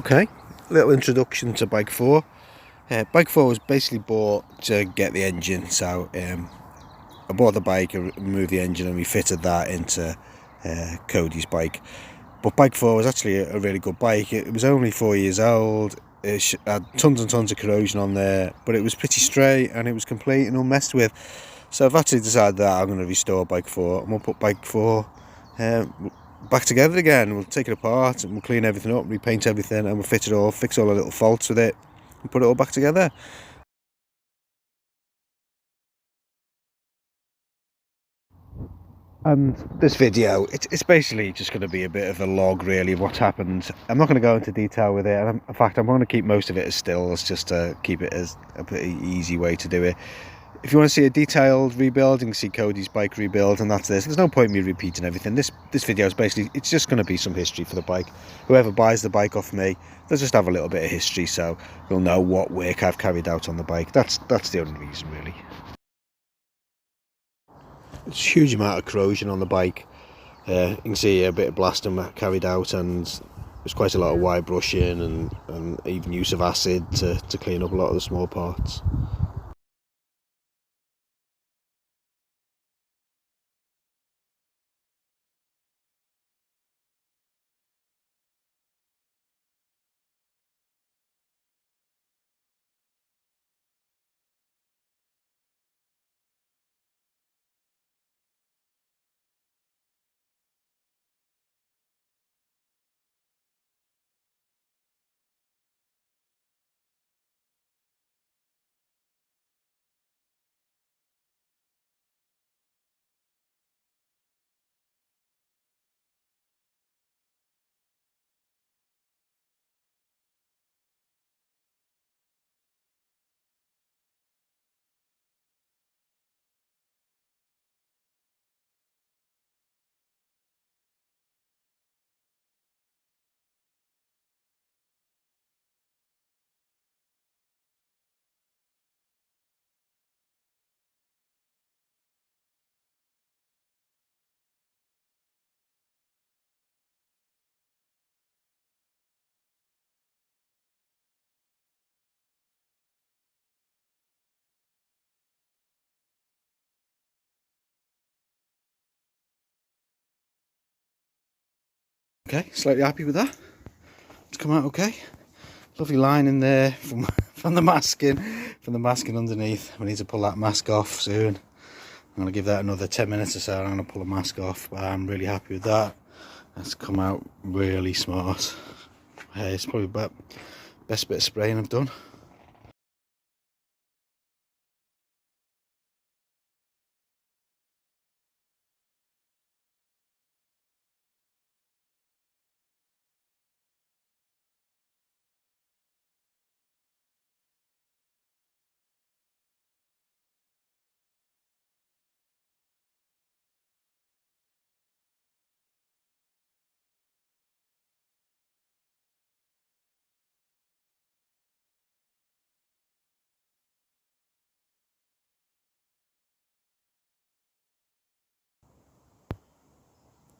Okay, little introduction to Bike 4. Bike 4 was basically bought to get the engine, so I bought the bike, I removed the engine and we fitted that into Cody's bike. But Bike 4 was actually a really good bike. It was only 4 years old, it had tons and tons of corrosion on there, but it was pretty straight and it was complete and unmessed with. So I've actually decided that I'm going to restore Bike 4 and we'll put Bike 4 back together again. We'll take it apart and we'll clean everything up, repaint everything, and we'll fit it all, fix all the little faults with it and put it all back together. And this video, it's basically just going to be a bit of a log really of what's happened. I'm not going to go into detail with it, and in fact I'm going to keep most of it as stills just to keep it as a pretty easy way to do it. If you want to see a detailed rebuild, you can see Cody's bike rebuild, and that's this. There's no point in me repeating everything. This video is basically, it's just going to be some history for the bike. Whoever buys the bike off me, they'll just have a little bit of history, so they'll know what work I've carried out on the bike. That's the only reason really. It's a huge amount of corrosion on the bike. You can see a bit of blasting carried out, and there's quite a lot of wire brushing and even use of acid to clean up a lot of the small parts. Okay, slightly happy with that. It's come out okay. Lovely line in there from the masking underneath. We need to pull that mask off soon. I'm going to give that another 10 minutes or so and I'm going to pull the mask off, but I'm really happy with that. That's come out really smart. It's probably about best bit of spraying I've done.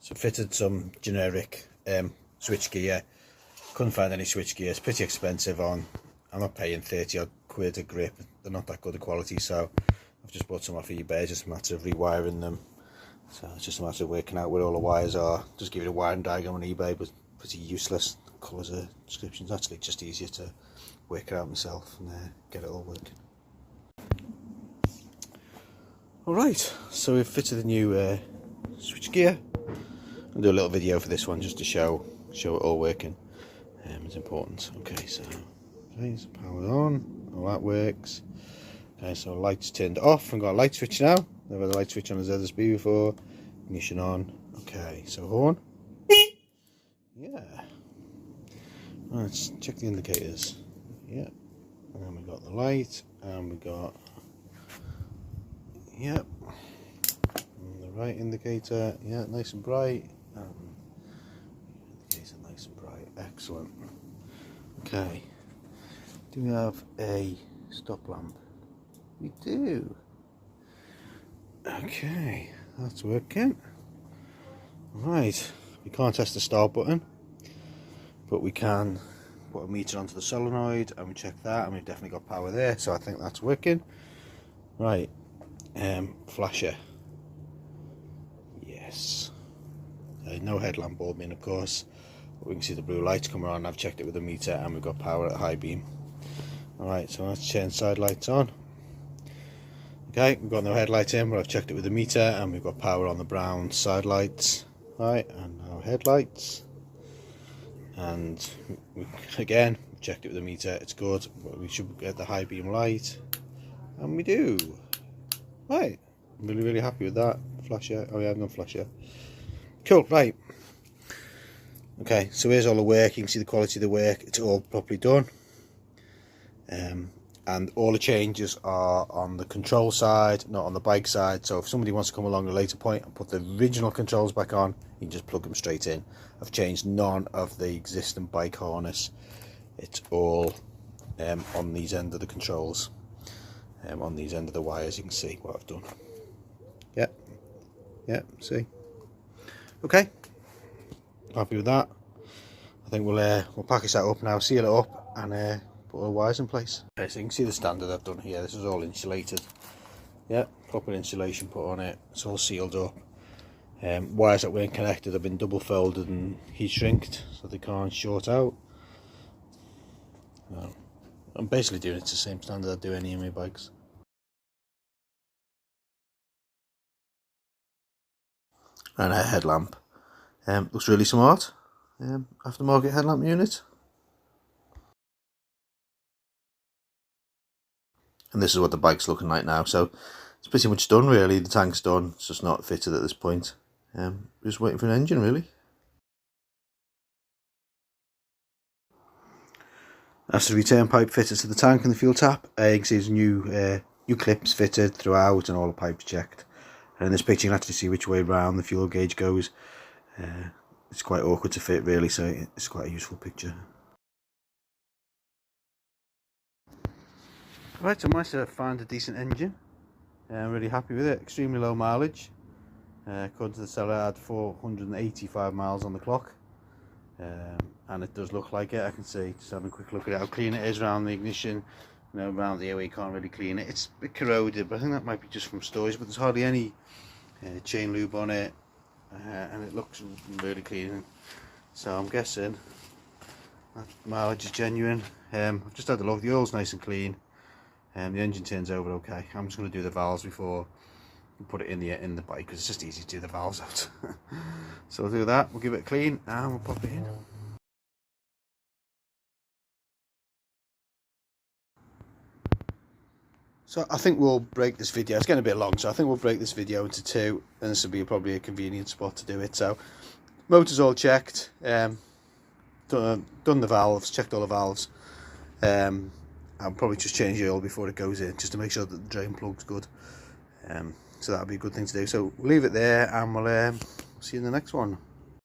So fitted some generic switch gear. Couldn't find any switch gear. It's pretty expensive on. I'm not paying 30 odd quid a grip. They're not that good a quality, so I've just bought some off eBay. Just a matter of rewiring them. So it's just a matter of working out where all the wires are. Just give it a wiring diagram on eBay, but pretty useless. Colours are descriptions. Actually, just easier to work it out myself and get it all working. Alright, so we've fitted the new switch gear. I'll do a little video for this one just to show it all working. It's important. Okay, so powered on, all that works. Okay, so lights turned off. I've got a light switch now. Never had a light switch on a ZSB before. Ignition on. Okay, so horn. Yeah. Let's check the indicators. Yeah. And then we got the light, and we got, yep. And the right indicator, yeah, nice and bright. Indicator nice and bright. Excellent. Okay. Do we have a stop lamp? We do. Okay, that's working. Right, we can't test the start button, but we can put a meter onto the solenoid and we check that, and we've definitely got power there, so I think that's working. Right, flasher, yes, no headlamp bulb in, of course, but we can see the blue lights coming on. I've checked it with a meter and we've got power at high beam. Alright, so let's turn side lights on. Okay, we've got no headlights in, but I've checked it with a meter and we've got power on the brown side lights. Right, and now headlights. And again, we've checked it with a meter, it's good, but we should get the high beam light. And we do. Right, I'm really happy with that. Flasher, oh yeah, I've no flasher. Cool, right. Okay, so here's all the work. You can see the quality of the work, it's all properly done. And all the changes are on the control side, not on the bike side. So if somebody wants to come along at a later point and put the original controls back on, you can just plug them straight in. I've changed none of the existing bike harness. It's all on these end of the controls, on these end of the wires. You can see what I've done. Yeah, see. Okay, happy with that. I think we'll package that up now, seal it up, and put all the wires in place. Okay, so you can see the standard I've done here. This is all insulated. Yeah, proper insulation put on it. It's all sealed up. Wires that weren't connected have been double folded and heat shrinked so they can't short out. I'm basically doing it to the same standard I do any of my bikes. And a headlamp. Looks really smart. Aftermarket headlamp unit. And this is what the bike's looking like now. So it's pretty much done really. The tank's done. It's just not fitted at this point. Just waiting for an engine really. That's the return pipe fitted to the tank and the fuel tap. You can see there's new clips fitted throughout and all the pipes checked. And in this picture you can actually see which way round the fuel gauge goes. It's quite awkward to fit really, so it's quite a useful picture. Right, so I managed to find a decent engine. I'm really happy with it. Extremely low mileage. According to the seller, I had 485 miles on the clock. And it does look like it. I can see, just having a quick look at how clean it is around the ignition. You know, around the airway you can't really clean it. It's a bit corroded, but I think that might be just from storage. But there's hardly any chain lube on it, and it looks really clean. So I'm guessing that mileage is genuine. I've just had a look. The oil's nice and clean. The engine turns over okay. I'm just going to do the valves before we put it in the bike, because it's just easy to do the valves out. So we'll do that. We'll give it a clean and we'll pop it in. So I think we'll break this video. It's getting a bit long, so I think we'll break this video into two, and this will be probably a convenient spot to do it. So motor's all checked, done the valves, checked all the valves. I'll probably just change the oil before it goes in, just to make sure that the drain plug's good. So that'll be a good thing to do. So we'll leave it there, and we'll see you in the next one.